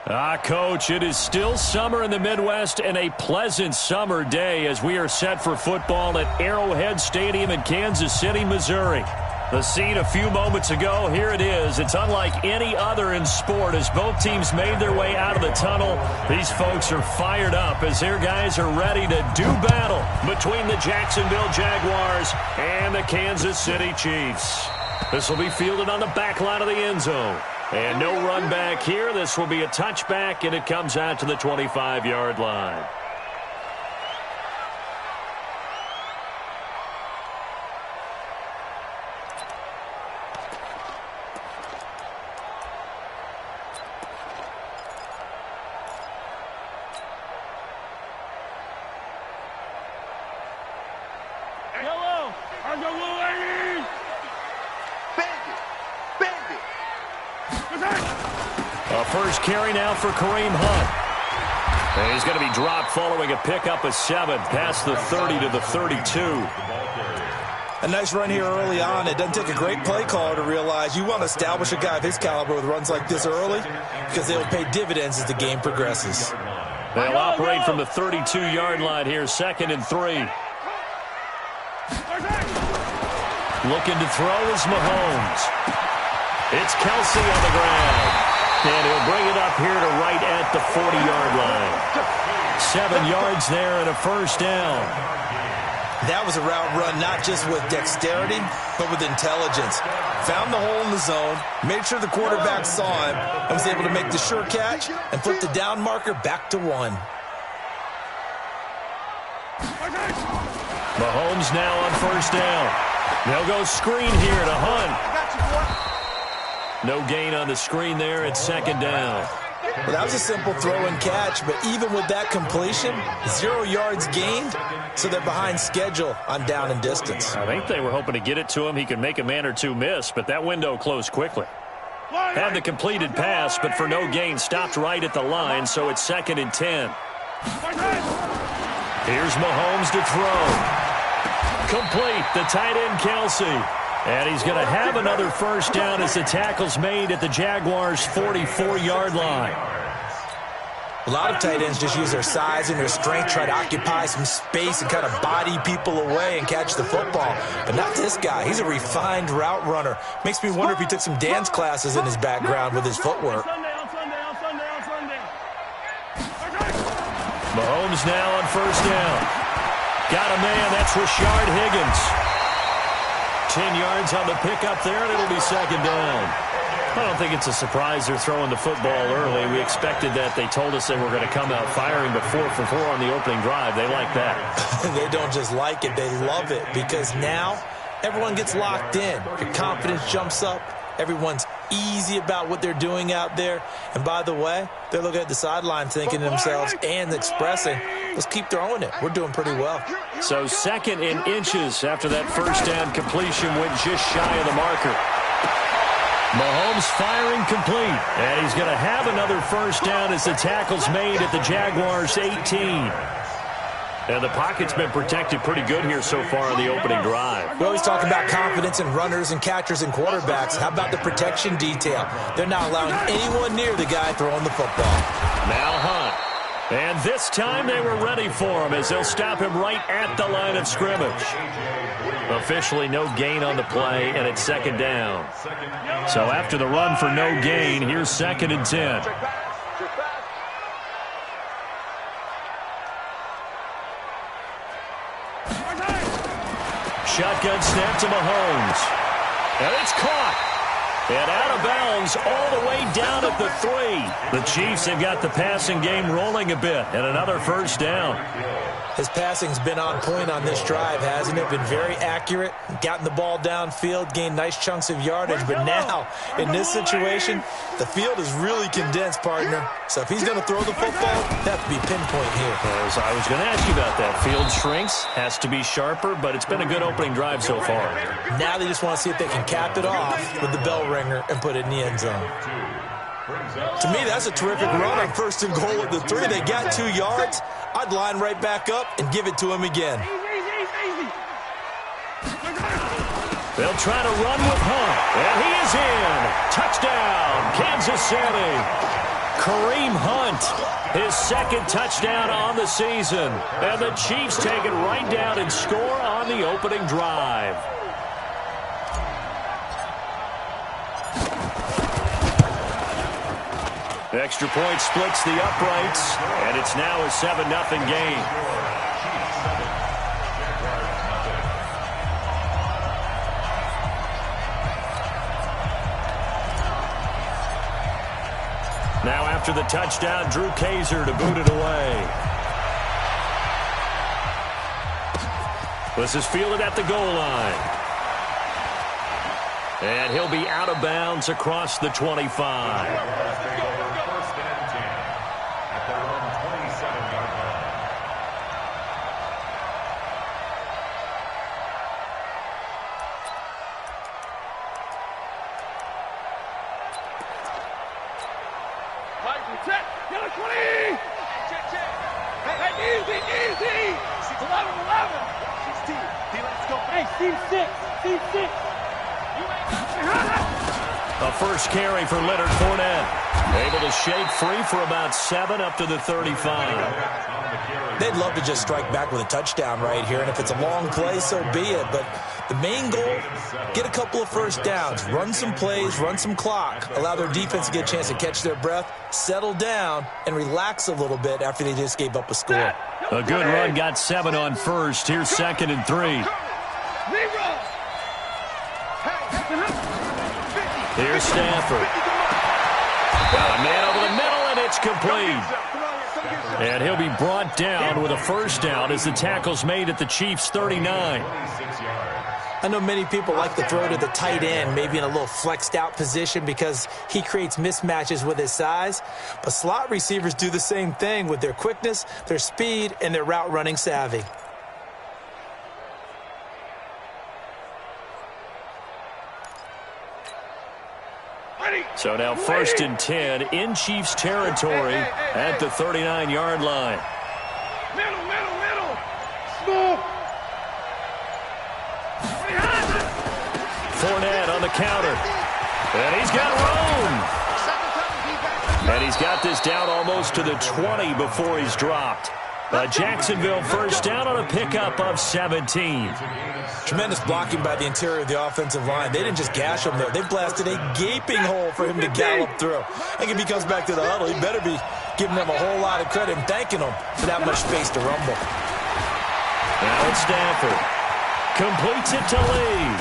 Coach, it is still summer in the Midwest and a pleasant summer day as we are set for football at Arrowhead Stadium in Kansas City, Missouri. The scene a few moments ago, here it is. It's unlike any other in sport as both teams made their way out of the tunnel. These folks are fired up as their guys are ready to do battle between the Jacksonville Jaguars and the Kansas City Chiefs. This will be fielded on the back line of the end zone. And no run back here. This will be a touchback, and it comes out to the 25-yard line. First carry now for Kareem Hunt. And he's going to be dropped following a pickup of 7 past the 30 to the 32. A nice run here early on. It doesn't take a great play caller to realize you want to establish a guy of his caliber with runs like this early because they will pay dividends as the game progresses. They'll operate from the 32-yard line here, 2nd and 3. Looking to throw is Mahomes. It's Kelsey on the ground. And he'll bring it up here to right at the 40-yard line. 7 yards there and a first down. That was a route run not just with dexterity, but with intelligence. Found the hole in the zone, made sure the quarterback saw him, and was able to make the sure catch and flip the down marker back to 1. Mahomes now on first down. They'll go screen here to Hunt. No gain on the screen there at 2nd down. Well, that was a simple throw and catch, but even with that completion, 0 yards gained, so they're behind schedule on down and distance. I think they were hoping to get it to him. He could make a man or two miss, but that window closed quickly. Had the completed pass, but for no gain, stopped right at the line, so it's 2nd and 10. Here's Mahomes to throw. Complete, the tight end Kelsey. And he's going to have another first down as the tackle's made at the Jaguars' 44-yard line. A lot of tight ends just use their size and their strength, try to occupy some space and kind of body people away and catch the football. But not this guy. He's a refined route runner. Makes me wonder if he took some dance classes in his background with his footwork. Mahomes now on first down. Got a man. That's Rashard Higgins. 10 yards on the pickup there, and it'll be 2nd down. I don't think it's a surprise they're throwing the football early. We expected that. They told us they were going to come out firing, but 4 for 4 on the opening drive. They like that. They don't just like it, they love it, because now everyone gets locked in. Your confidence jumps up. Everyone's easy about what they're doing out there. And by the way, they're looking at the sideline thinking to themselves and expressing, let's keep throwing it. We're doing pretty well. So 2nd and inches after that first down completion went just shy of the marker. Mahomes firing complete. And he's going to have another first down as the tackle's made at the Jaguars' 18. And the pocket's been protected pretty good here so far on the opening drive. We always talk about confidence in runners and catchers and quarterbacks. How about the protection detail? They're not allowing anyone near the guy throwing the football. Now Hunt. And this time they were ready for him as they'll stop him right at the line of scrimmage. Officially no gain on the play, and it's 2nd down. So after the run for no gain, here's 2nd and 10. Shotgun snap to Mahomes. And it's caught. And out of bounds all the way down at the 3. The Chiefs have got the passing game rolling a bit. And another first down. His passing's been on point on this drive, hasn't it? Been very accurate, gotten the ball downfield, gained nice chunks of yardage. But now, in this situation, the field is really condensed, partner. So if he's going to throw the football, that have to be pinpoint here. As I was going to ask you about that. Field shrinks, has to be sharper, but it's been a good opening drive so far. Now they just want to see if they can cap it off with the bell ringer and put it in the end zone. To me, that's a terrific run on 1st and goal at the 3. They got 2 yards. I'd line right back up and give it to him again. They'll try to run with Hunt, and he is in. Touchdown, Kansas City. Kareem Hunt, his second touchdown on the season. And the Chiefs take it right down and score on the opening drive. Extra point splits the uprights, and it's now a 7-0 game. Now after the touchdown, Drew Kaiser to boot it away. This is fielded at the goal line. And he'll be out of bounds across the 25. A first carry for Leonard Fournette. Able to shake free for about 7 up to the 35. They'd love to just strike back with a touchdown right here, and if it's a long play, so be it. But the main goal, get a couple of first downs, run some plays, run some clock, allow their defense to get a chance to catch their breath, settle down, and relax a little bit after they just gave up a score. A good run got 7 on first. Here's 2nd and 3. Here's Stafford. Got a man over the middle, and it's complete. And he'll be brought down with a first down as the tackle's made at the Chiefs' 39. I know many people like to throw to the tight end, maybe in a little flexed out position because he creates mismatches with his size. But slot receivers do the same thing with their quickness, their speed, and their route running savvy. So now 1st and 10 in Chiefs territory at the 39-yard line. Middle. Small. Fournette on the counter. And he's got room. And he's got this down almost to the 20 before he's dropped. Jacksonville first down on a pickup of 17. Tremendous blocking by the interior of the offensive line. They didn't just gash him there. They blasted a gaping hole for him to gallop through. I think if he comes back to the huddle, he better be giving them a whole lot of credit and thanking them for that much space to rumble. Now it's Stafford. Completes it to Lee.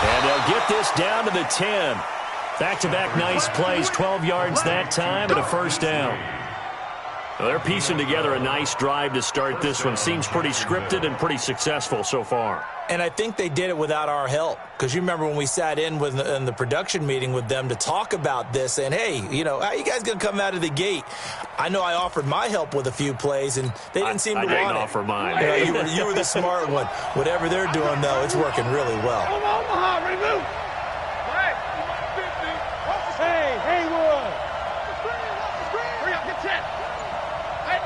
And they'll get this down to the 10. Back-to-back nice plays, 12 yards that time and a first down. Well, they're piecing together a nice drive to start this one. Seems pretty scripted and pretty successful so far. And I think they did it without our help. Because you remember when we sat in the production meeting with them to talk about this. And, hey, you know, how are you guys going to come out of the gate? I know I offered my help with a few plays, and they didn't seem to want it. I didn't offer mine. You were the smart one. Whatever they're doing, though, it's working really well. Omaha, ready to move. Hey, Haywood. Hurry up, get set.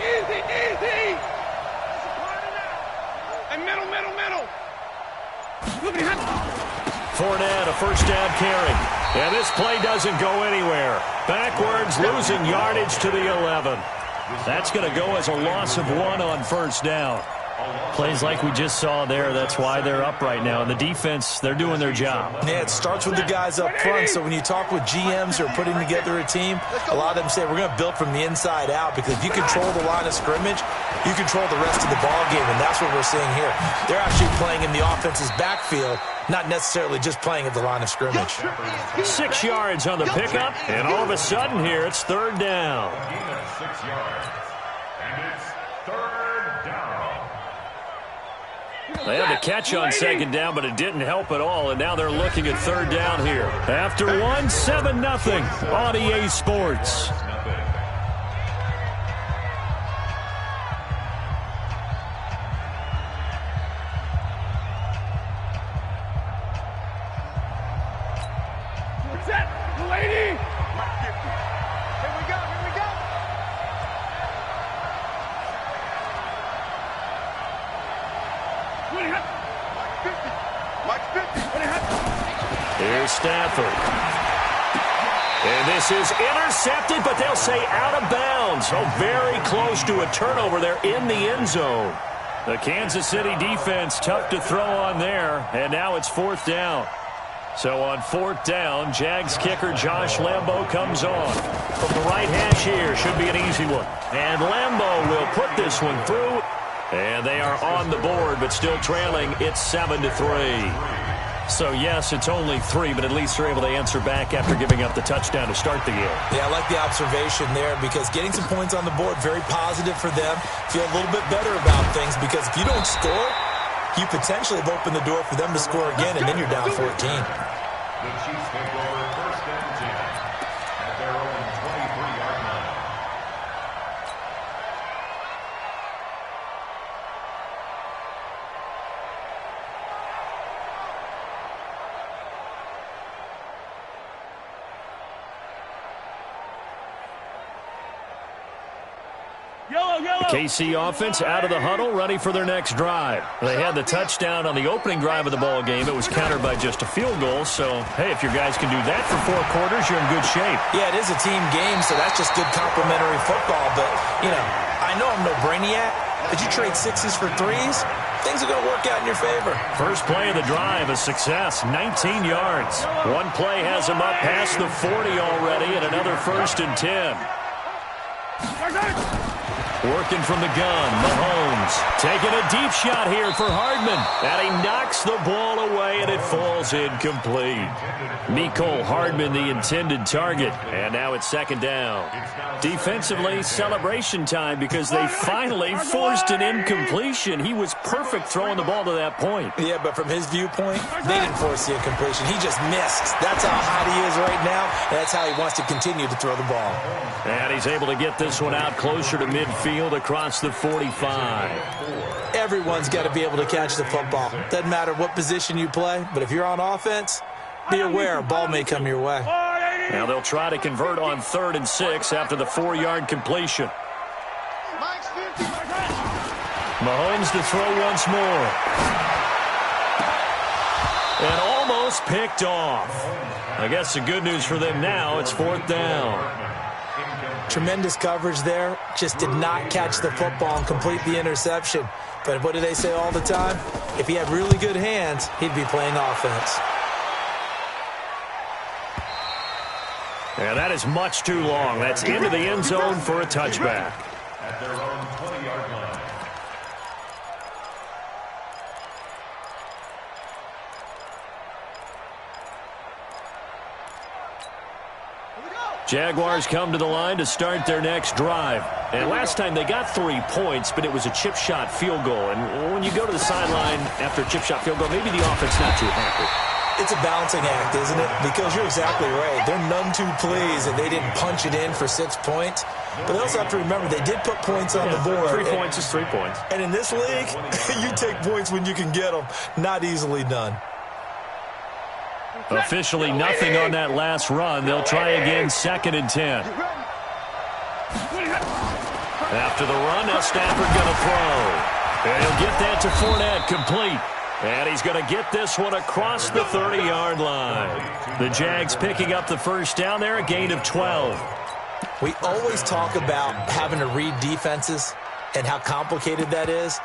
Easy. And middle. Fournette, a first down carry. And this play doesn't go anywhere. Backwards, losing yardage to the 11. That's going to go as a loss of 1 on first down. Plays like we just saw there, that's why they're up right now. And the defense, they're doing their job. Yeah, it starts with the guys up front. So when you talk with GMs who are putting together a team, a lot of them say we're going to build from the inside out, because if you control the line of scrimmage, you control the rest of the ball game, and that's what we're seeing here. They're actually playing in the offense's backfield, not necessarily just playing at the line of scrimmage. 6 yards on the pickup, and all of a sudden here it's 3rd down. They had the catch on 2nd down, but it didn't help at all, and now they're looking at 3rd down here. After 1, 7-0 on EA Sports. Here's Stafford. And this is intercepted, but they'll say out of bounds. So very close to a turnover there in the end zone. The Kansas City defense tough to throw on there, and now it's 4th down. So on 4th down, Jags kicker Josh Lambo comes on. From the right hash here, should be an easy one. And Lambo will put this one through. And they are on the board, but still trailing. It's 7-3. So, yes, it's only 3, but at least they're able to answer back after giving up the touchdown to start the game. Yeah, I like the observation there because getting some points on the board, very positive for them. Feel a little bit better about things because if you don't score, you potentially have opened the door for them to score again, and then you're down 14. The Chiefs take over 1st and 10 at their own 23-yard line. The KC offense out of the huddle, ready for their next drive. They had the touchdown on the opening drive of the ball game. It was countered by just a field goal. So, hey, if your guys can do that for 4 quarters, you're in good shape. Yeah, it is a team game, so that's just good complementary football. But, I know I'm no brainiac, but you trade 6s for 3s, things are going to work out in your favor. First play of the drive, a success, 19 yards. One play has him up past the 40 already, and another 1st and 10. Working from the gun, Mahomes taking a deep shot here for Hardman. And he knocks the ball away, and it falls incomplete. Mecole Hardman, the intended target. And now it's 2nd down. Defensively, celebration time because they finally forced an incompletion. He was perfect throwing the ball to that point. Yeah, but from his viewpoint, they didn't force the incompletion. He just missed. That's how hot he is right now, and that's how he wants to continue to throw the ball. And he's able to get this one out closer to midfield across the 45. Everyone's got to be able to catch the football. Doesn't matter what position you play, but if you're on offense, be aware a ball may come your way. Now they'll try to convert on 3rd and 6 after the 4-yard completion. Mahomes to throw once more. And almost picked off. I guess the good news for them now, it's 4th down. Tremendous coverage there. Just did not catch the football and complete the interception. But what do they say all the time? If he had really good hands, he'd be playing offense. And that is much too long. That's into the end zone for a touchback. At their own 20-yard line. Jaguars come to the line to start their next drive. And last time they got 3 points, but it was a chip shot field goal. And when you go to the sideline after a chip shot field goal, maybe the offense not too happy. It's a balancing act, isn't it? Because you're exactly right. They're none too pleased that they didn't punch it in for 6 points. But they also have to remember they did put points on the board. 3 points is 3 points. And in this league, you take points when you can get them. Not easily done. Officially nothing on that last run. They'll try again, 2nd and 10. After the run, now Stafford going to throw. And he'll get that to Fournette, complete. And he's going to get this one across the 30-yard line. The Jags picking up the 1st down there, a gain of 12. We always talk about having to read defenses and how complicated that is.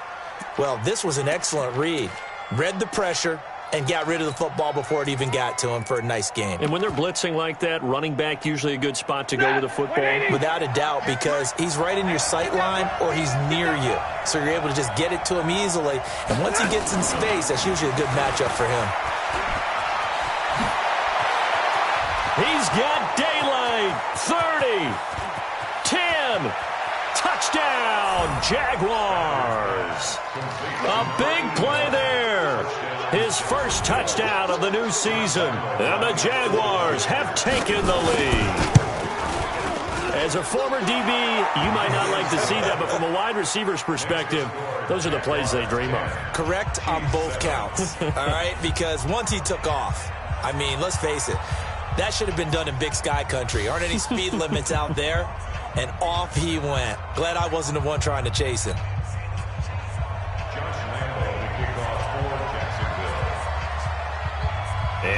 Well, this was an excellent read. Read the pressure and got rid of the football before it even got to him for a nice game. And when they're blitzing like that, running back usually a good spot to go with the football? Without a doubt, because he's right in your sight line or he's near you. So you're able to just get it to him easily. And once he gets in space, that's usually a good matchup for him. He's got daylight. 30. 10. Touchdown, Jaguars. A big play there. His first touchdown of the new season. And the Jaguars have taken the lead. As a former DB, you might not like to see that, but from a wide receiver's perspective, those are the plays they dream of. Correct on both counts, all right? Because once he took off, I mean, let's face it, that should have been done in Big Sky Country. Aren't any speed limits out there? And off he went. Glad I wasn't the one trying to chase him.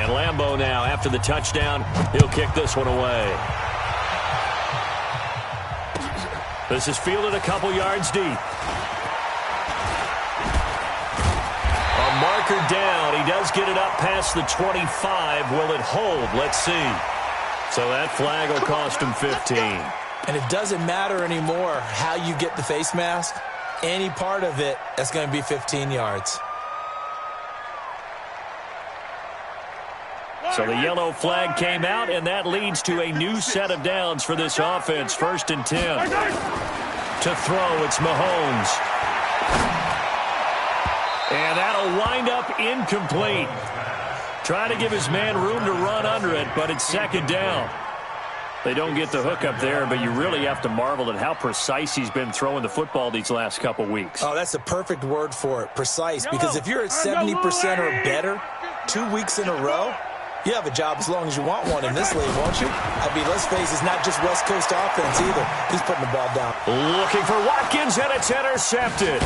And Lambeau now, after the touchdown, he'll kick this one away. This is fielded a couple yards deep. A marker down. He does get it up past the 25. Will it hold? Let's see. So that flag will cost him 15. And it doesn't matter anymore how you get the face mask. Any part of it, that's going to be 15 yards. So the yellow flag came out, and that leads to a new set of downs for this offense. 1st and 10. To throw, it's Mahomes. And that'll wind up incomplete. Trying to give his man room to run under it, but it's 2nd down. They don't get the hook up there, but you really have to marvel at how precise he's been throwing the football these last couple weeks. Oh, that's the perfect word for it, precise, because if you're at 70% or better 2 weeks in a row, you have a job as long as you want one in this league, won't you? I mean, let's face it, it's not just West Coast offense either. He's putting the ball down. Looking for Watkins, and it's intercepted.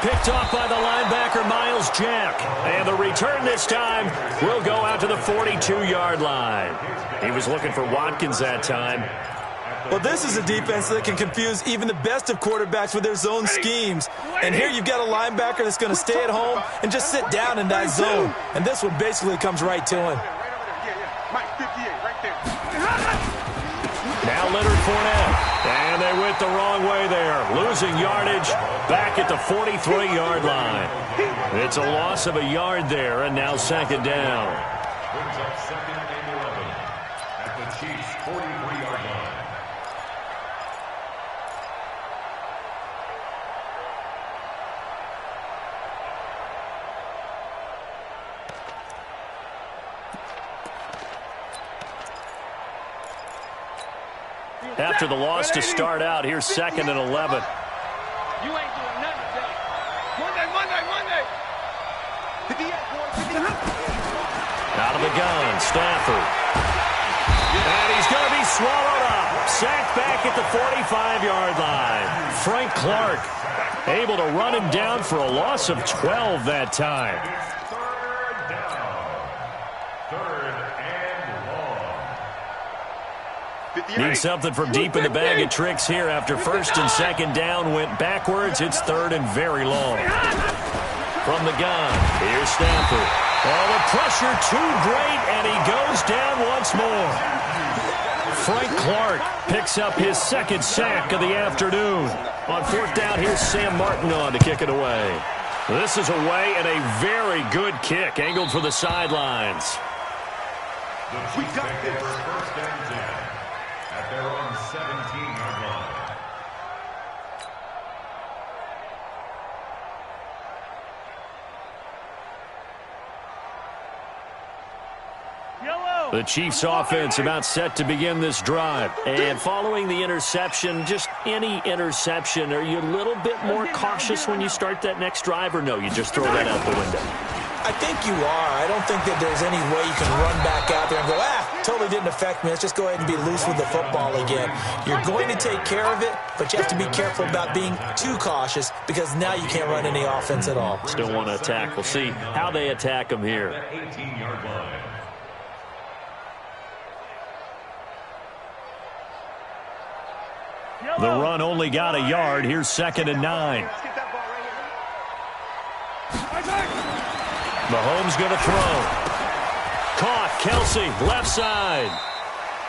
Picked off by the linebacker, Miles Jack. And the return this time will go out to the 42-yard line. He was looking for Watkins that time. Well, this is a defense that can confuse even the best of quarterbacks with their zone schemes. And here you've got a linebacker that's going to stay at home and just sit down in that zone. And this one basically comes right to him. Now Leonard Fournette. And they went the wrong way there. Losing yardage back at the 43-yard line. It's a loss of a yard there, and now 2nd down. Brings up 2nd and 11 at the Chiefs' 43-yard line. After the loss to start out, here's 2nd and 11. You ain't doing nothing today. Monday. Out of the gun, Stafford. And he's going to be swallowed up. Sacked back at the 45-yard line. Frank Clark able to run him down for a loss of 12 that time. 3rd down. 3rd and long. Need something from deep in the bag of tricks here after 1st and 2nd down went backwards. It's 3rd and very long. From the gun, here's Stafford. Oh, the pressure too great, and he goes down once more. Frank Clark picks up his 2nd sack of the afternoon. On 4th down, here's Sam Martin on to kick it away. This is away and a very good kick, angled for the sidelines. The Chiefs take over 1st and 10 at their own 17-yard line. The Chiefs offense about set to begin this drive. And following the interception, just any interception, are you a little bit more cautious when you start that next drive, or no, you just throw that out the window? I think you are. I don't think that there's any way you can run back out there and go, totally didn't affect me. Let's just go ahead and be loose with the football again. You're going to take care of it, but you have to be careful about being too cautious because now you can't run any offense at all. Still want to attack. We'll see how they attack them here. 18-yard line. The run only got a yard. Here's 2nd and 9. Mahomes going to throw. Caught. Kelsey, left side.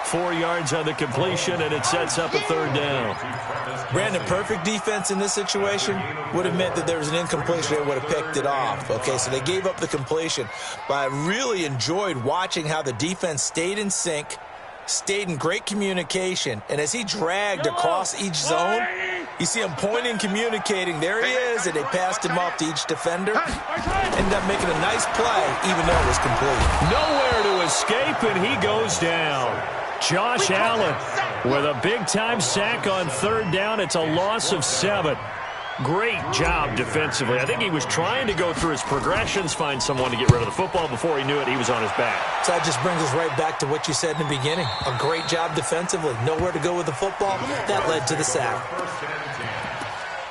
4 yards on the completion, and it sets up a 3rd down. Brandon, perfect defense in this situation would have meant that there was an incompletion. They would have picked it off. Okay, so they gave up the completion. But I really enjoyed watching how the defense stayed in sync, stayed in great communication, and as he dragged across each zone, you see him pointing, communicating. There he is, and they passed him off to each defender. Ended up making a nice play, even though it was complete. Nowhere to escape, and he goes down. Josh Allen with a big-time sack on 3rd down. It's a loss of 7. Great job defensively. I think he was trying to go through his progressions, find someone to get rid of the football. Before he knew it, he was on his back. So that just brings us right back to what you said in the beginning. A great job defensively. Nowhere to go with the football. That led to the sack. 1st and 10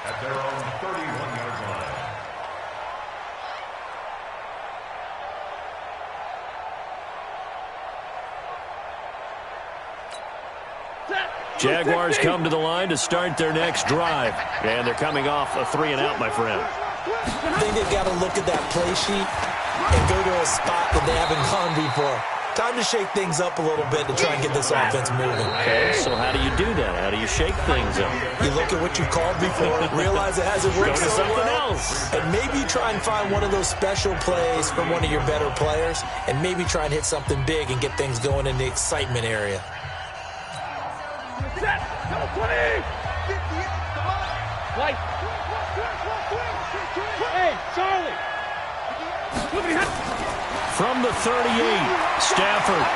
at their own 31-yard line. Jaguars come to the line to start their next drive. And they're coming off a 3-and-out, my friend. I think they've got to look at that play sheet and go to a spot that they haven't gone before. Time to shake things up a little bit to try and get this offense moving. Okay, so how do you do that? How do you shake things up? You look at what you've called before, realize it hasn't worked Go to so something well, else. and maybe try and find one of those special plays from one of your better players, and maybe try and hit something big and get things going in the excitement area. Hey, Charlie. From the 38, Stafford.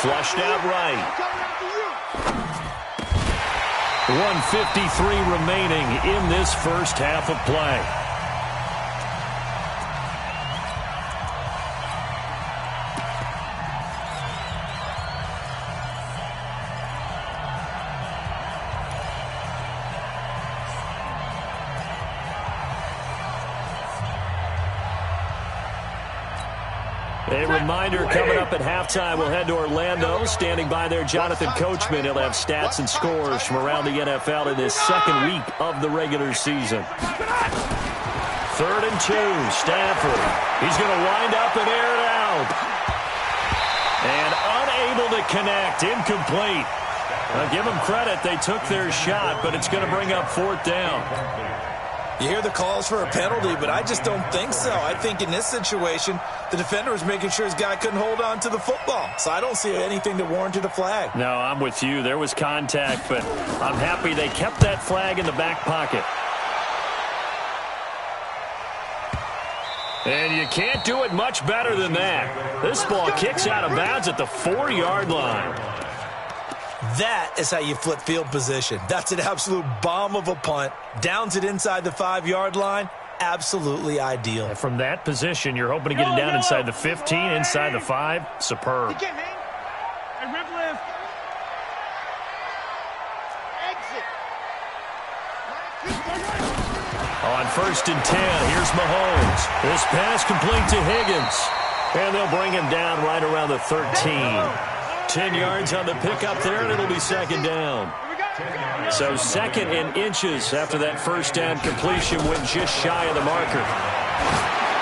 Flushed out right. 1:53 remaining in this first half of play. A reminder, coming up at halftime, we'll head to Orlando. Standing by there, Jonathan Coachman. He'll have stats and scores from around the NFL in this second week of the regular season. 3rd and 2, Stafford. He's going to wind up and air it out. And unable to connect, incomplete. I'll give them credit, they took their shot, but it's going to bring up 4th down. You hear the calls for a penalty, but I just don't think so. I think in this situation, the defender was making sure his guy couldn't hold on to the football. So I don't see anything that warranted a flag. No, I'm with you. There was contact, but I'm happy they kept that flag in the back pocket. And you can't do it much better than that. This ball kicks out of bounds at the 4-yard line. That is how you flip field position. That's an absolute bomb of a punt. Downs it inside the 5-yard line. Absolutely ideal. And from that position, you're hoping to get it down inside the 15, inside the 5. Superb. Exit. On 1st and 10, here's Mahomes. This pass complete to Higgins. And they'll bring him down right around the 13. 10 yards on the pickup there, and it'll be 2nd down. So 2nd and inches after that first down completion, went just shy of the marker.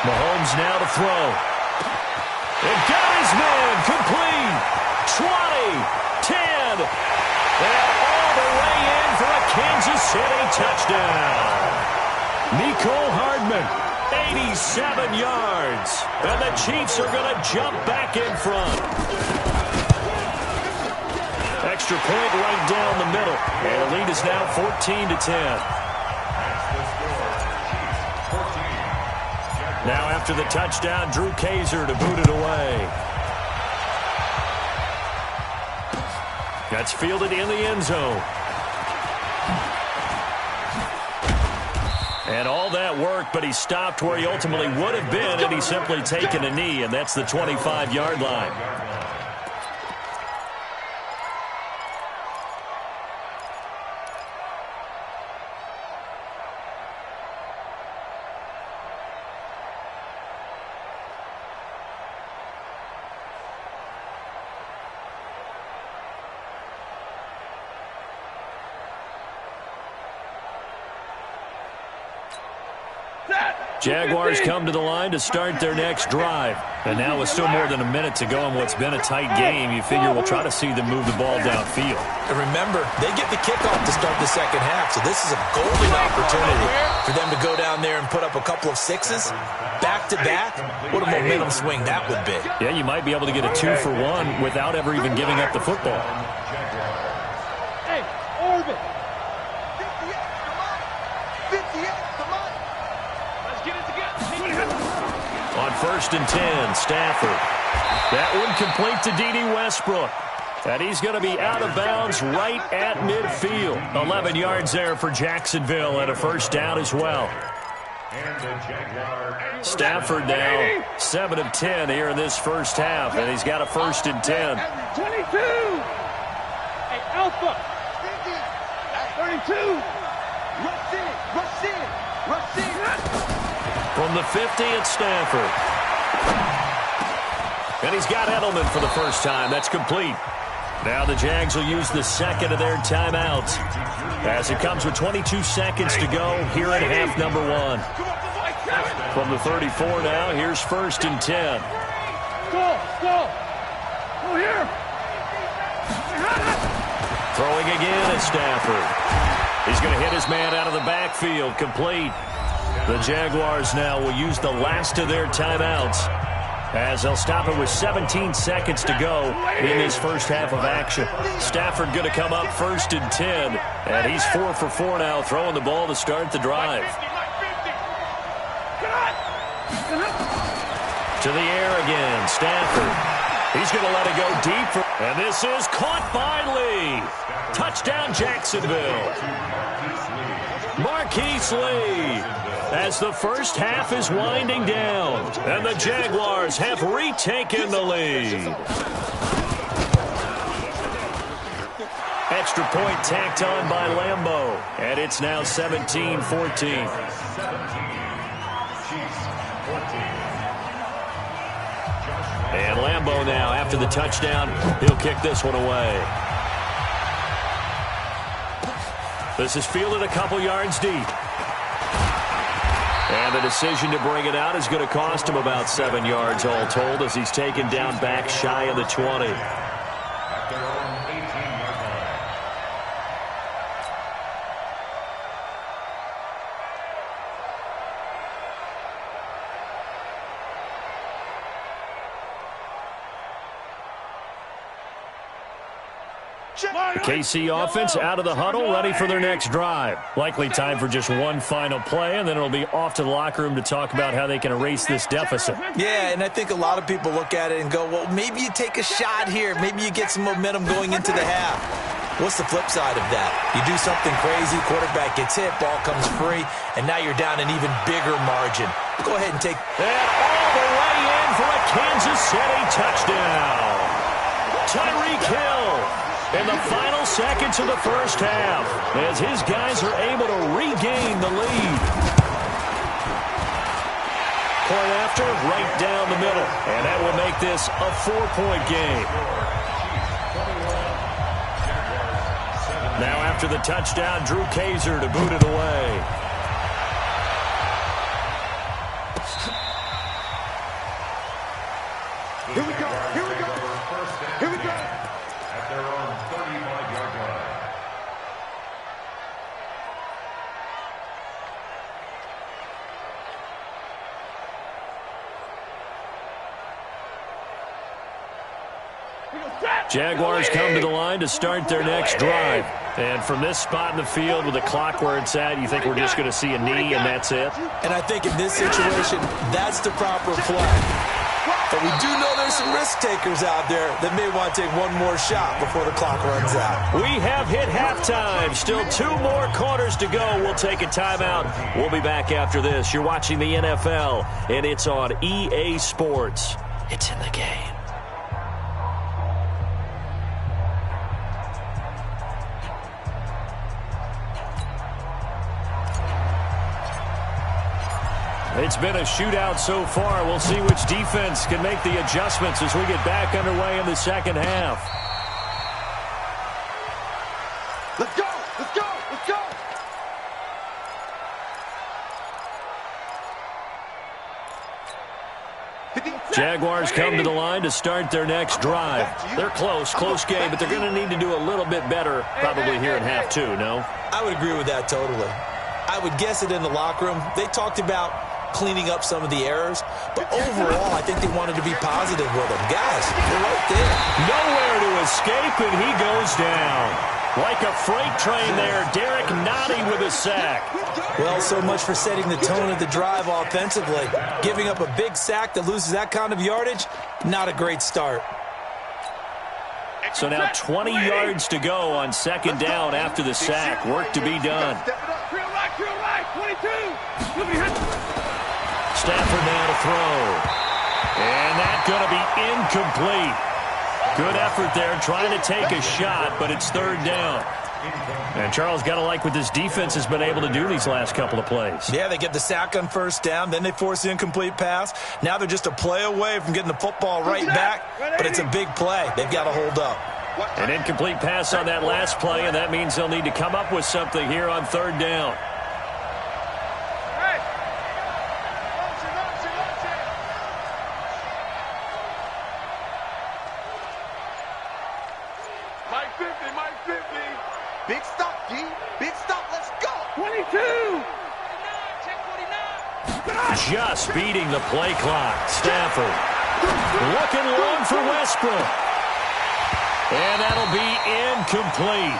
Mahomes now to throw. And got his man complete. 20, 10, and all the way in for a Kansas City touchdown. Nicole Hardman, 87 yards. And the Chiefs are going to jump back in front. Extra point right down the middle. And the lead is now 14-10. Now after the touchdown, Drew Kaiser to boot it away. That's fielded in the end zone. And all that work, but he stopped where he ultimately would have been had he simply taken a knee, and that's the 25-yard line. Jaguars come to the line to start their next drive. And now with still more than a minute to go in what's been a tight game, you figure we'll try to see them move the ball downfield. And remember, they get the kickoff to start the second half, so this is a golden opportunity for them to go down there and put up a couple of sixes back-to-back. What a momentum swing that would be. Yeah, you might be able to get a 2-for-1 without ever even giving up the football. Hey, Orbit. On 1st and 10, Stafford. That one complete to D.D. Westbrook. And he's going to be out of bounds right at midfield. 11 yards there for Jacksonville and a first down as well. Stafford now 7 of 10 here in this first half, and he's got a 1st and 10. 22. Hey, Alpha. 32. Rush in. From the 50, it's Stafford. And he's got Edelman for the first time. That's complete. Now the Jags will use the second of their timeouts as it comes with 22 seconds to go here at half number 1. From the 34 now, here's 1st and 10. Go here. Throwing again at Stafford. He's going to hit his man out of the backfield, complete. The Jaguars now will use the last of their timeouts as they'll stop it with 17 seconds to go in this first half of action. Stafford going to come up 1st and 10, and he's 4 for 4 now, throwing the ball to start the drive. To the air again, Stafford. He's going to let it go deep. And this is caught by Lee. Touchdown, Jacksonville. Marquise Lee. As the first half is winding down, and the Jaguars have retaken the lead. Extra point tacked on by Lambeau, and it's now 17-14. And Lambeau now, after the touchdown, he'll kick this one away. This is fielded a couple yards deep. And the decision to bring it out is going to cost him about 7 yards all told as he's taken down back shy of the 20. KC offense out of the huddle, ready for their next drive. Likely time for just one final play, and then it'll be off to the locker room to talk about how they can erase this deficit. Yeah, and I think a lot of people look at it and go, well, maybe you take a shot here. Maybe you get some momentum going into the half. What's the flip side of that? You do something crazy, quarterback gets hit, ball comes free, and now you're down an even bigger margin. Go ahead and take... And all the way in for a Kansas City touchdown. Tyreek Hill in the final seconds of the first half as his guys are able to regain the lead. Point after, right down the middle, and that will make this a 4-point game. Now after the touchdown, Drew Kaiser to boot it away. Here we go. At their own 35-yard line. Jaguars come to the line to start their next drive. And from this spot in the field with the clock where it's at, you think we're just going to see a knee and that's it? And I think in this situation, that's the proper play. But we do know there's some risk takers out there that may want to take one more shot before the clock runs out. We have hit halftime. Still 2 more quarters to go. We'll take a timeout. We'll be back after this. You're watching the NFL, and it's on EA Sports. It's in the game. It's been a shootout so far. We'll see which defense can make the adjustments as we get back underway in the second half. Let's go. Jaguars come to the line to start their next drive. They're close game, but they're going to need to do a little bit better probably here in half 2, no? I would agree with that totally. I would guess it in the locker room. They talked about cleaning up some of the errors, but overall, I think they wanted to be positive with them. Guys, they're right there. Nowhere to escape, and he goes down. Like a freight train there, Derek Nottie with a sack. Well, so much for setting the tone of the drive offensively. Giving up a big sack that loses that kind of yardage, not a great start. So now 20 yards to go on second down after the sack. Work to be done. Real right, 22. Stafford now to throw. And that's going to be incomplete. Good effort there trying to take a shot, but it's third down. And Charles, got to like what this defense has been able to do these last couple of plays. Yeah, they get the sack on first down, then they force the incomplete pass. Now they're just a play away from getting the football right back, but it's a big play. They've got to hold up. An incomplete pass on that last play, and that means they'll need to come up with something here on third down. Big stop, G. Big stop. Let's go. 22. Just beating the play clock. Stafford looking long for Westbrook. And that'll be incomplete.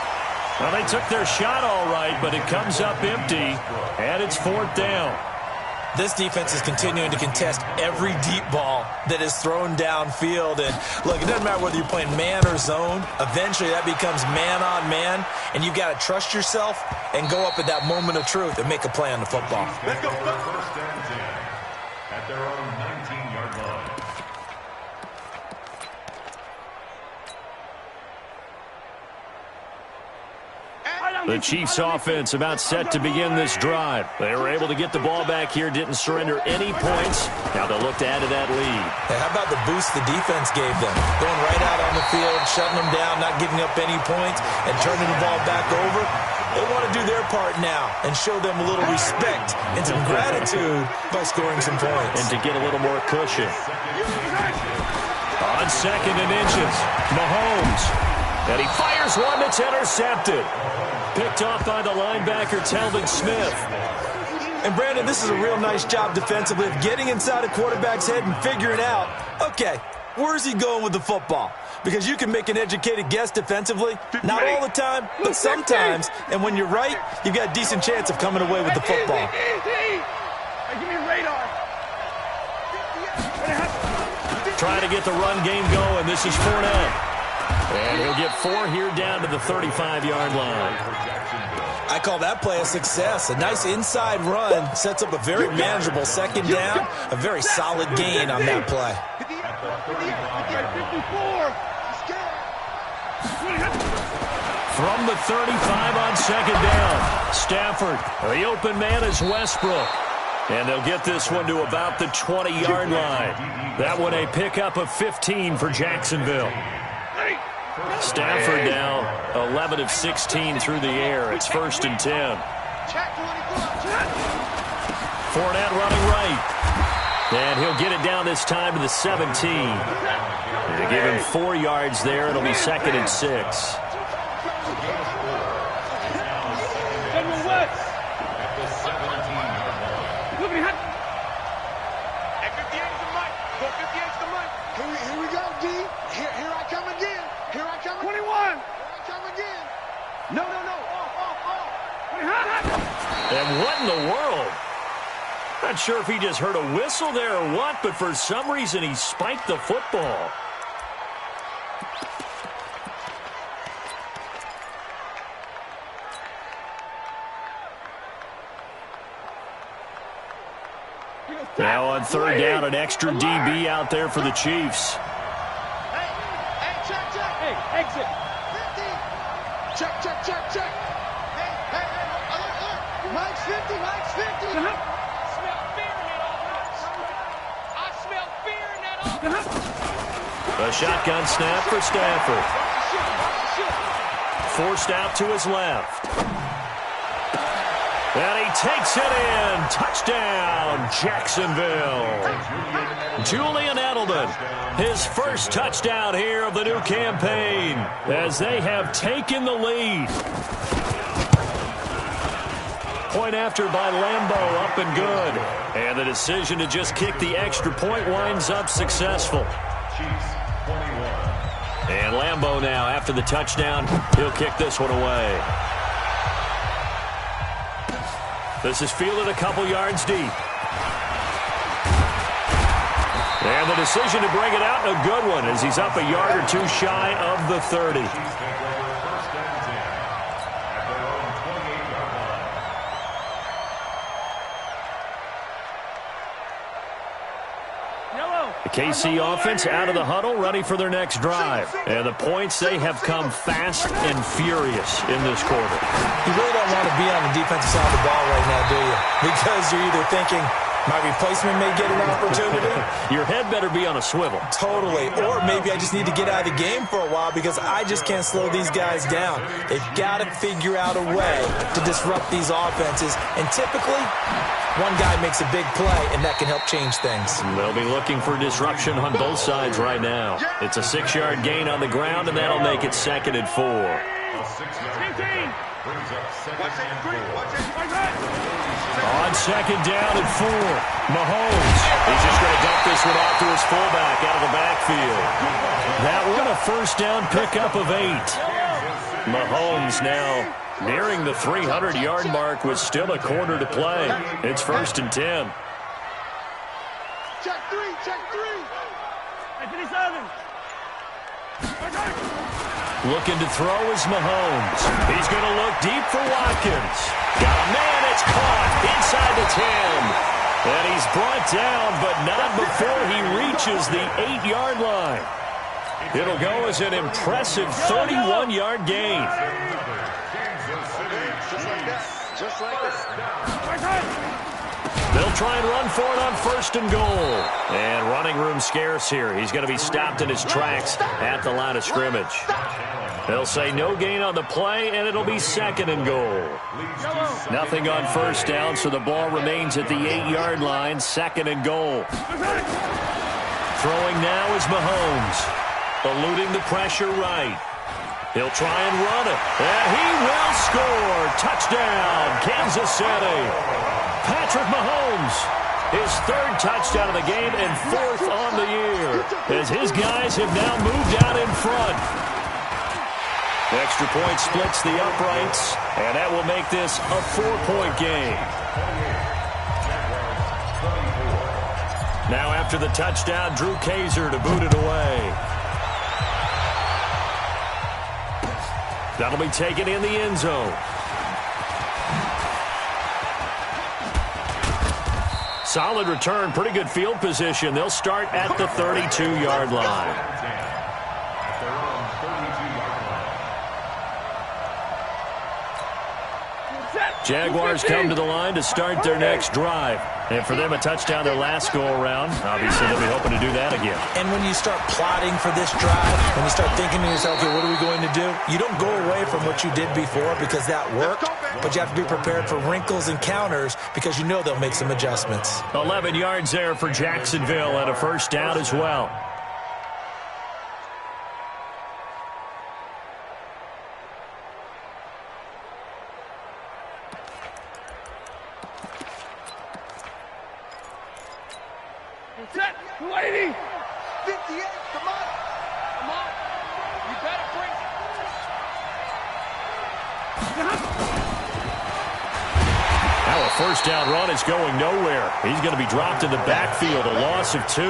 Well, they took their shot all right, but it comes up empty, and it's fourth down. This defense is continuing to contest every deep ball that is thrown downfield. And, look, it doesn't matter whether you're playing man or zone. Eventually, that becomes man-on-man, and you've got to trust yourself and go up at that moment of truth and make a play on the football. Let's go. First and 10 at their own 19-yard line. The Chiefs offense about set to begin this drive. They were able to get the ball back here, didn't surrender any points. Now they'll look to add to that lead. Hey, how about the boost the defense gave them? Going right out on the field, shutting them down, not giving up any points, and turning the ball back over. They want to do their part now and show them a little respect and some gratitude by scoring some points. And to get a little more cushion. On second and inches, Mahomes. And he fires one that's intercepted. Picked off by the linebacker, Telvin Smith. And, Brandon, this is a real nice job defensively of getting inside a quarterback's head and figuring out, okay, where's he going with the football? Because you can make an educated guess defensively, not all the time, but sometimes. And when you're right, you've got a decent chance of coming away with the football. Hey, give me a radar. Trying to get the run game going. This is Fournette. And he'll get 4 here down to the 35-yard line. I call that play a success. A nice inside run sets up a very manageable second down. A very solid gain on that play. From the 35 on second down, Stafford. The open man is Westbrook. And they'll get this one to about the 20-yard line. That one a pickup of 15 for Jacksonville. Stafford now 11 of 16 through the air. It's first and 10. Fournette running right. And he'll get it down this time to the 17. They give him 4 yards there. It'll be second and 6. Here we go, D. Here I come again. Here I come. 21. Here I come again. No. And what in the world? Not sure if he just heard a whistle there or what, but for some reason he spiked the football. Now on third down, an extra DB out there for the Chiefs. Hey, check. Hey, exit. 50. Check. Hey, alert. Mike's 50. Smell fear in that offense. I smell fear in that offense. A shotgun snap for Stafford. Forced out to his left. And he takes it in. Touchdown, Jacksonville. Julian Edelman, his first touchdown here of the new campaign as they have taken the lead. Point after by Lambeau, up and good. And the decision to just kick the extra point winds up successful. And Lambeau now, after the touchdown, he'll kick this one away. This is fielded a couple yards deep. And the decision to bring it out, a good one, as he's up a yard or two shy of the 30. The KC offense out of the huddle, ready for their next drive. And the points, they have come fast and furious in this quarter. You really don't want to be on the defensive side of the ball right now, do you? Because you're either thinking, My replacement may get an opportunity. Your head better be on a swivel. Totally. Or maybe I just need to get out of the game for a while because I just can't slow these guys down. They've got to figure out a way to disrupt these offenses. And typically, one guy makes a big play, and that can help change things. They'll be looking for disruption on both sides right now. It's a 6-yard gain on the ground, and that'll make it 2nd and 4. A 6-yard gain brings up 2nd and 4. On 2nd down and 4, Mahomes. He's just going to dump this one off to his fullback out of the backfield. That one a 1st down pickup of 8. Mahomes now nearing the 300-yard mark with still a quarter to play. It's 1st and 10. Check 3, check 3. Looking to throw is Mahomes. He's going to look deep for Watkins. Got a man, it's caught inside the 10. And he's brought down, but not before he reaches the 8-yard line. It'll go as an impressive 31-yard gain. Just like that. They'll try and run for it on 1st and goal. And running room scarce here. He's going to be stopped in his tracks at the line of scrimmage. They'll say no gain on the play, and it'll be 2nd and goal. Nothing on 1st down, so the ball remains at the 8-yard line, 2nd and goal. Throwing now is Mahomes, eluding the pressure right. He'll try and run it, and he will score. Touchdown, Kansas City. Patrick Mahomes, his 3rd touchdown of the game and 4th on the year, as his guys have now moved out in front. Extra point splits the uprights, and that will make this a 4-point game. Now after the touchdown, Drew Kaiser to boot it away. That'll be taken in the end zone. Solid return, pretty good field position. They'll start at the 32-yard line. Jaguars come to the line to start their next drive. And for them, a touchdown their last go-around. Obviously, they'll be hoping to do that again. And when you start plotting for this drive, when you start thinking to yourself, okay, what are we going to do? You don't go away from what you did before because that worked, but you have to be prepared for wrinkles and counters because you know they'll make some adjustments. 11 yards there for Jacksonville and a 1st down as well. Set, 280. 58, come on. Come on. You better bring it. Now a 1st down run is going nowhere. He's going to be dropped in the backfield, a loss of 2.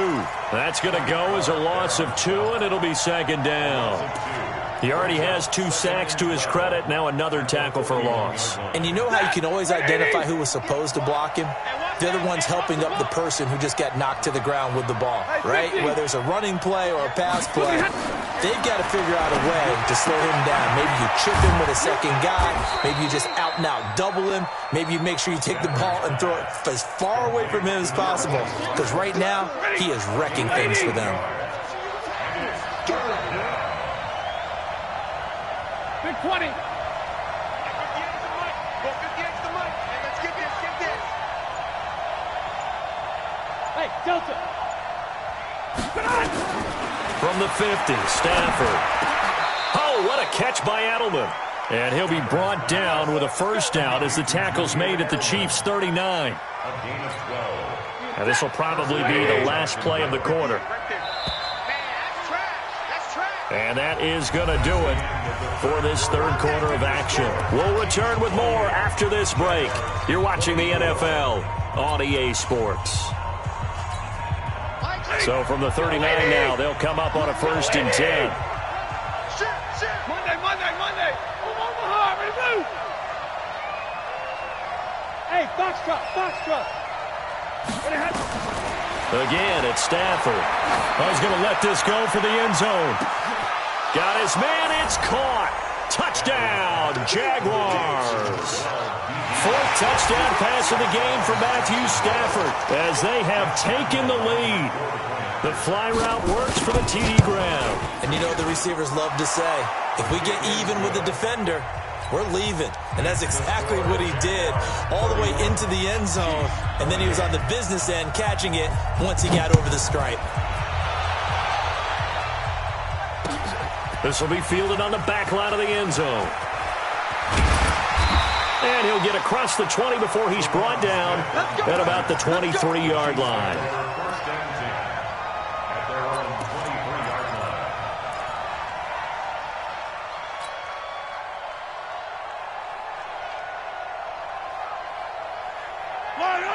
That's going to go as a loss of 2, and it'll be 2nd down. He already has 2 sacks to his credit, now another tackle for loss. And you know how you can always identify who was supposed to block him? They're the ones helping up the person who just got knocked to the ground with the ball, right? Whether it's a running play or a pass play, they've got to figure out a way to slow him down. Maybe you chip him with a 2nd guy. Maybe you just out-and-out double him. Maybe you make sure you take the ball and throw it as far away from him as possible. Because right now, he is wrecking things for them. Big 20. Go 50 extra mic. Hey, let's get this, get this. Hey, Delta. From the 50, Stafford. Oh, what a catch by Edelman. And he'll be brought down with a 1st down as the tackle's made at the Chiefs' 39. And this will probably be the last play of the quarter. And that is going to do it for this 3rd quarter of action. We'll return with more after this break. You're watching the NFL on EA Sports. So from the 39 now, they'll come up on a 1st and 10. Monday. Omaha, remove. Hey, box truck. Again, it's Stafford. He's going to let this go for the end zone. Got his man, it's caught. Touchdown, Jaguars. fourth touchdown pass of the game for Matthew Stafford as they have taken the lead. The fly route works for the TD Graham. And you know the receivers love to say, if we get even with the defender, we're leaving. And that's exactly what he did all the way into the end zone. And then he was on the business end catching it once he got over the stripe. This will be fielded on the back line of the end zone. And he'll get across the 20 before he's brought down at about the 23-yard line.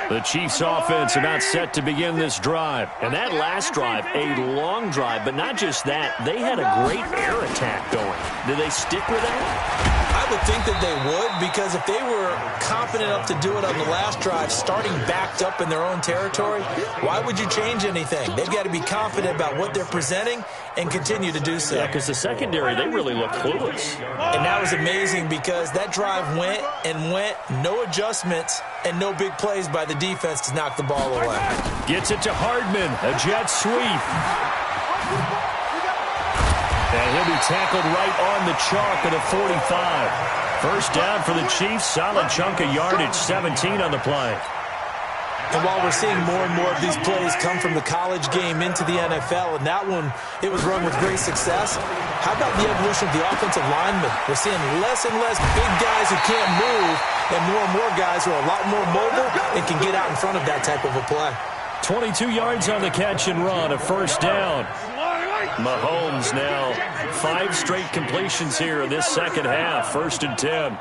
The Chiefs offense about set to begin this drive. And that last drive, a long drive, but not just that. They had a great air attack going. Did they stick with that? I would think that they would, because if they were confident enough to do it on the last drive, starting backed up in their own territory, why would you change anything? They've got to be confident about what they're presenting and continue to do so. Yeah, because the secondary, they really look clueless. And that was amazing because that drive went and went, no adjustments, and no big plays by the defense to knock the ball away. Gets it to Hardman, a jet sweep. And he'll be tackled right on the chalk at a 45. First down for the Chiefs, solid chunk of yardage, 17 on the play. And while we're seeing more and more of these plays come from the college game into the NFL, and that one, it was run with great success, how about the evolution of the offensive linemen? We're seeing less and less big guys who can't move, and more guys who are a lot more mobile and can get out in front of that type of a play. 22 yards on the catch and run, a first down. Mahomes now 5 straight completions here in this second half. First and 10.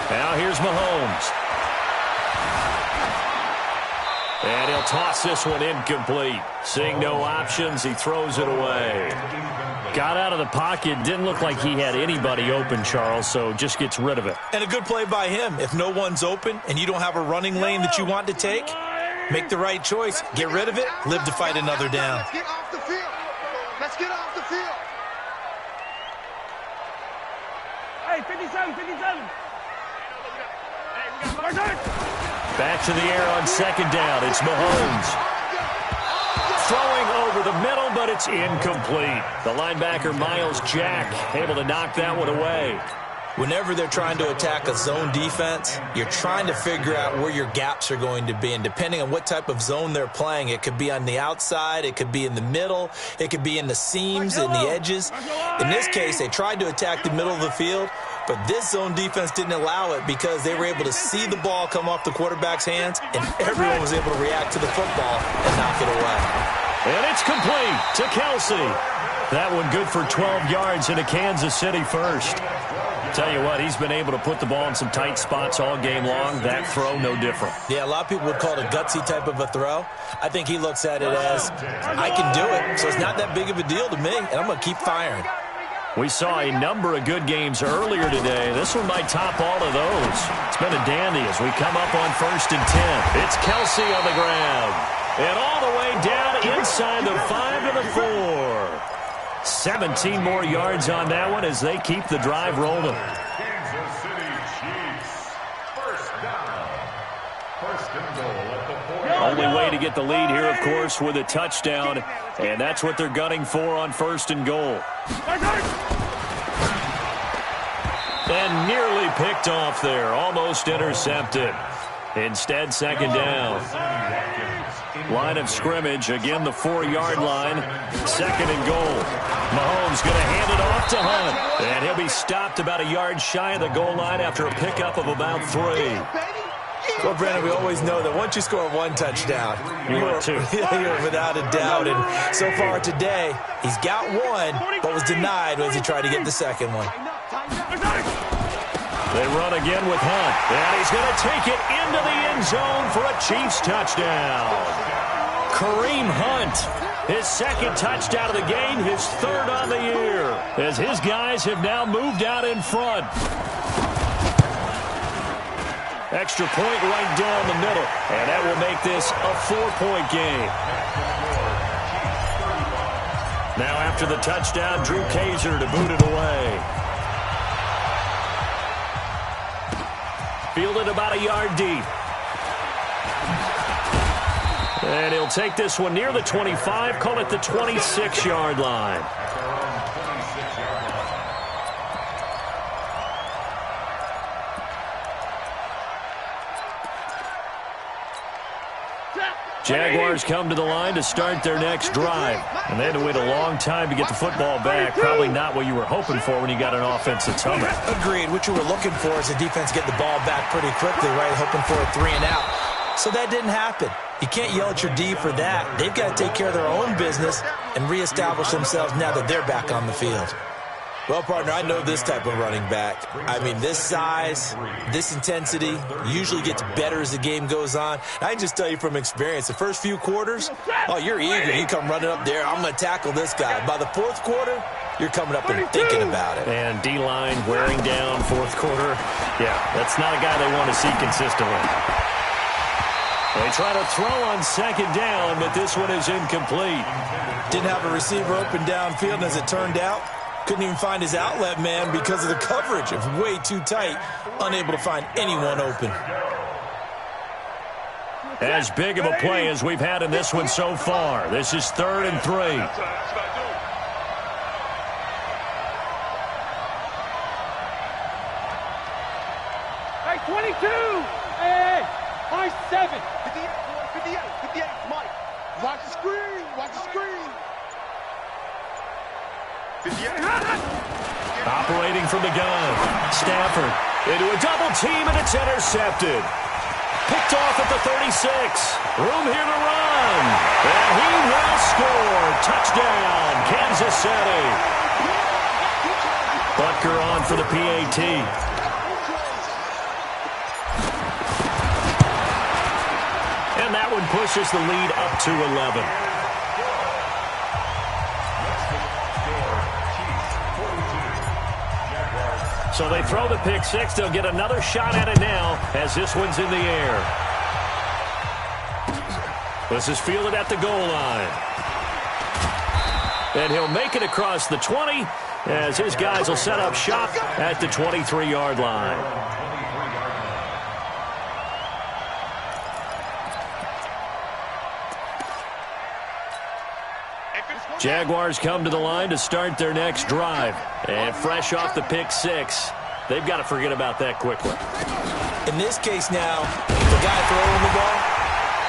Now here's Mahomes. And he'll toss this one incomplete. Seeing no options, he throws it away. Got out of the pocket. Didn't look like he had anybody open, Charles, so just gets rid of it. And a good play by him. If no one's open and you don't have a running lane that you want to take, make the right choice. Get rid of it. Live to fight another down. Let's get off the field. Let's get off the field. Hey, 57, 57. Back to the air on second down. It's Mahomes. Throwing over the middle, but it's incomplete. The linebacker, Miles Jack, able to knock that one away. Whenever they're trying to attack a zone defense, you're trying to figure out where your gaps are going to be. And depending on what type of zone they're playing, it could be on the outside, it could be in the middle, it could be in the seams and the edges. In this case, they tried to attack the middle of the field, but this zone defense didn't allow it because they were able to see the ball come off the quarterback's hands, and everyone was able to react to the football and knock it away. And it's complete to Kelsey. That one good for 12 yards into Kansas City first. Tell you what, he's been able to put the ball in some tight spots all game long. That throw, no different. Yeah, a lot of people would call it a gutsy type of a throw. I think he looks at it as, I can do it, so it's not that big of a deal to me, and I'm going to keep firing. We saw a number of good games earlier today. This one might top all of those. It's been a dandy as we come up on first and 10. It's Kelsey on the ground. And all the way down inside the 5 to the 4. 17 more yards on that one as they keep the drive rolling. Kansas City Chiefs. First down. First and goal at the 4. Only way to get the lead here, of course, with a touchdown. And that's what they're gunning for on first and goal. And nearly picked off there. Almost intercepted. Instead, second down. Line of scrimmage, again the 4-yard line. Second and goal. Mahomes going to hand it off to Hunt. And he'll be stopped about a yard shy of the goal line after a pickup of about 3. Well, Brandon, we always know that once you score one touchdown, you're without a doubt. And so far today, he's got one, but was denied as he tried to get the second one. They run again with Hunt. And he's going to take it into the end zone for a Chiefs touchdown. Kareem Hunt, his second touchdown of the game, his third on the year, as his guys have now moved out in front. Extra point right down the middle, and that will make this a 4-point game. Now after the touchdown, Drew Kaiser to boot it away. Fielded about a yard deep. And he'll take this one near the 25, call it the 26-yard line. Jaguars come to the line to start their next drive. And they had to wait a long time to get the football back. Probably not what you were hoping for when you got an offense that's humming. Agreed. What you were looking for is the defense get the ball back pretty quickly, right? Hoping for a 3-and-out. So that didn't happen. You can't yell at your D for that. They've got to take care of their own business and reestablish themselves now that they're back on the field. Well, partner, I know this type of running back. I mean, this size, this intensity usually gets better as the game goes on. I can just tell you from experience, the first few quarters, oh, you're eager. You come running up there, I'm going to tackle this guy. By the fourth quarter, you're coming up and thinking about it. And D-line wearing down fourth quarter. Yeah, that's not a guy they want to see consistently. They try to throw on second down, but this one is incomplete. Didn't have a receiver open downfield, and as it turned out, couldn't even find his outlet man because of the coverage. It was way too tight, unable to find anyone open. As big of a play as we've had in this one so far. This is 3rd and 3. Hey, 22! Hey, my 7. 58, Mike. Watch the screen, watch the screen. 58. Operating from the gun. Stafford into a double team, and it's intercepted. Picked off at the 36. Room here to run. And he will score. Touchdown, Kansas City. Butker on for the PAT. And that one pushes the lead up to 11. So they throw the pick six. They'll get another shot at it now as this one's in the air. This is fielded at the goal line. And he'll make it across the 20 as his guys will set up shop at the 23-yard line. Jaguars come to the line to start their next drive. And fresh off the pick six, they've got to forget about that quickly. In this case now, the guy throwing the ball,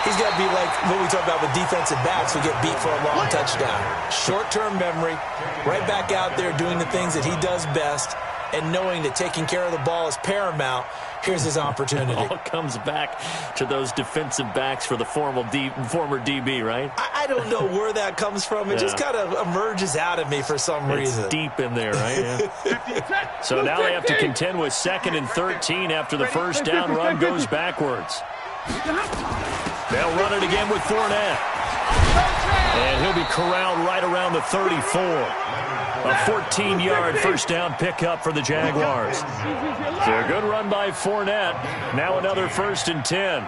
he's got to be like what we talk about with defensive backs who get beat for a long touchdown. Short-term memory, right back out there doing the things that he does best, and knowing that taking care of the ball is paramount. Here's his opportunity. It all comes back to those defensive backs for the former DB, right? I don't know where that comes from. It just kind of emerges out of me for some reason. It's deep in there, right? Yeah. So now they have to contend with 2nd and 13 after the first down run goes backwards. They'll run it again with Fournette. And he'll be corralled right around the 34. A 14-yard first down pickup for the Jaguars. So a good run by Fournette. Now another 1st and 10.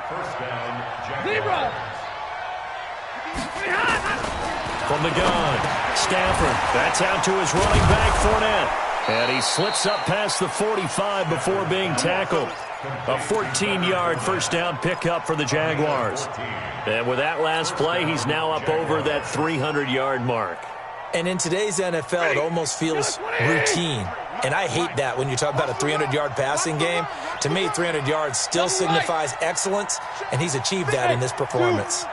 From the gun, Stafford. That's out to his running back, Fournette. And he slips up past the 45 before being tackled. A 14-yard first down pickup for the Jaguars. And with that last play, he's now up over that 300-yard mark. And in today's NFL, it almost feels routine. And I hate that when you talk about a 300-yard passing game. To me, 300 yards still signifies excellence, and he's achieved that in this performance.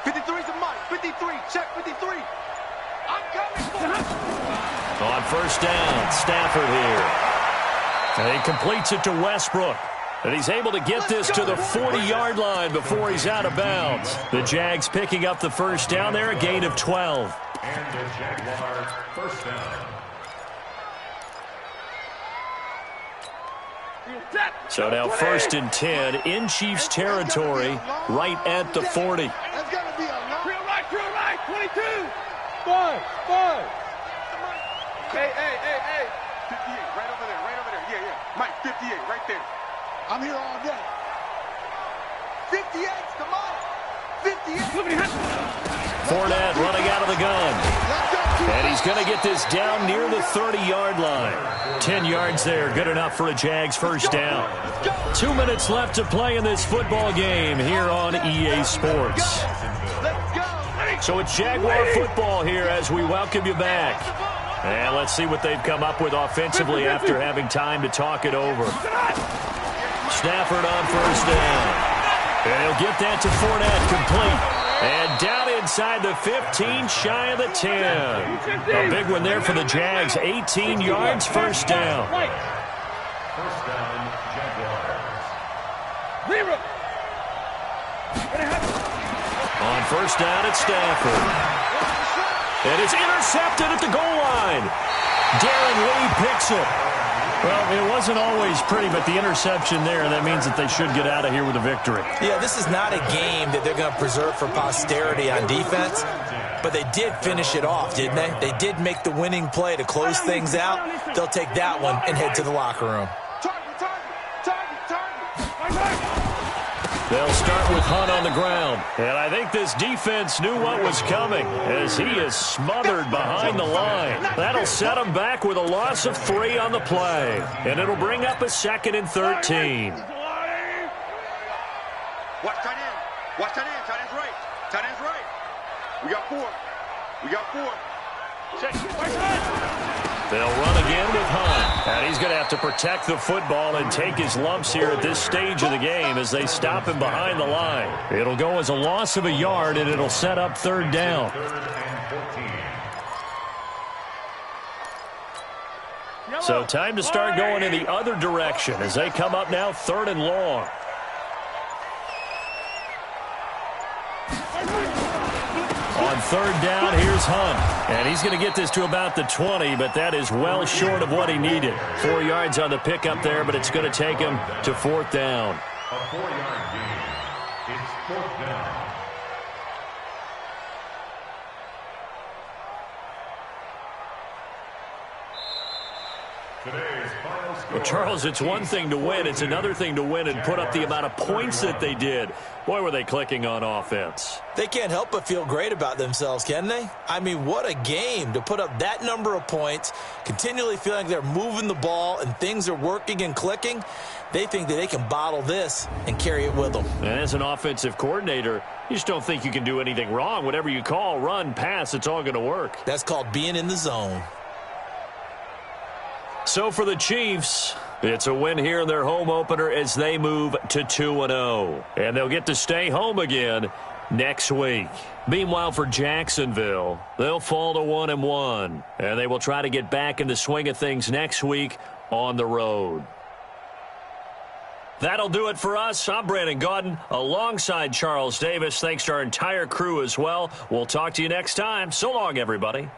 53's a Mike. 53, check 53. I'm coming for him. On first down, Stafford here. And he completes it to Westbrook. And he's able to get this to the 40-yard line before he's out of bounds. The Jags picking up the first down there, a gain of 12. And the Jaguars first down. So now 1st and 10 in Chiefs territory, right at the 40. That's got to be a long. Real right, 22. 5. Hey. 58, right over there. Yeah. Mike, 58, right there. I'm here all day. 58's the Mike. 58. Fournette running out of the gun. And he's going to get this down near the 30-yard line. 10 yards there, good enough for a Jags first down. 2 minutes left to play in this football game here on EA Sports. So it's Jaguar football here as we welcome you back. And let's see what they've come up with offensively after having time to talk it over. Stafford on first down. And he'll get that to Fournette, complete. And down inside the 15, shy of the 10. A big one there for the Jags. 18 yards, first down. First down, Jaguars. On first down, it's Stafford. And it's intercepted at the goal line. Darren Lee picks it. Well, it wasn't always pretty, but the interception there, that means that they should get out of here with a victory. Yeah, this is not a game that they're going to preserve for posterity on defense, but they did finish it off, didn't they? They did make the winning play to close things out. They'll take that one and head to the locker room. They'll start with Hunt on the ground. And I think this defense knew what was coming as he is smothered behind the line. That'll set him back with a loss of 3 on the play. And it'll bring up a 2nd and 13. Watch tight end. Watch tight end. Tight end's right. Tight end's right. We got 4. We got 4. They'll run again with Hunt. And he's going to have to protect the football and take his lumps here at this stage of the game as they stop him behind the line. It'll go as a loss of a yard, and it'll set up 3rd down. 3rd and 14. So time to start going in the other direction as they come up now 3rd and long. On 3rd down, here's Hunt. And he's going to get this to about the 20, but that is well short of what he needed. 4 yards on the pickup there, but it's going to take him to 4th down. A 4-yard gain. It's 4th down. Today's final score. Well, Charles, it's one thing to win. It's another thing to win and put up the amount of points that they did. Boy, were they clicking on offense. They can't help but feel great about themselves, can they? I mean, what a game to put up that number of points, continually feeling they're moving the ball and things are working and clicking. They think that they can bottle this and carry it with them. And as an offensive coordinator, you just don't think you can do anything wrong. Whatever you call, run, pass, it's all going to work. That's called being in the zone. So for the Chiefs, it's a win here in their home opener as they move to 2-0. And they'll get to stay home again next week. Meanwhile, for Jacksonville, they'll fall to 1-1. And they will try to get back in the swing of things next week on the road. That'll do it for us. I'm Brandon Gaudin alongside Charles Davis. Thanks to our entire crew as well. We'll talk to you next time. So long, everybody.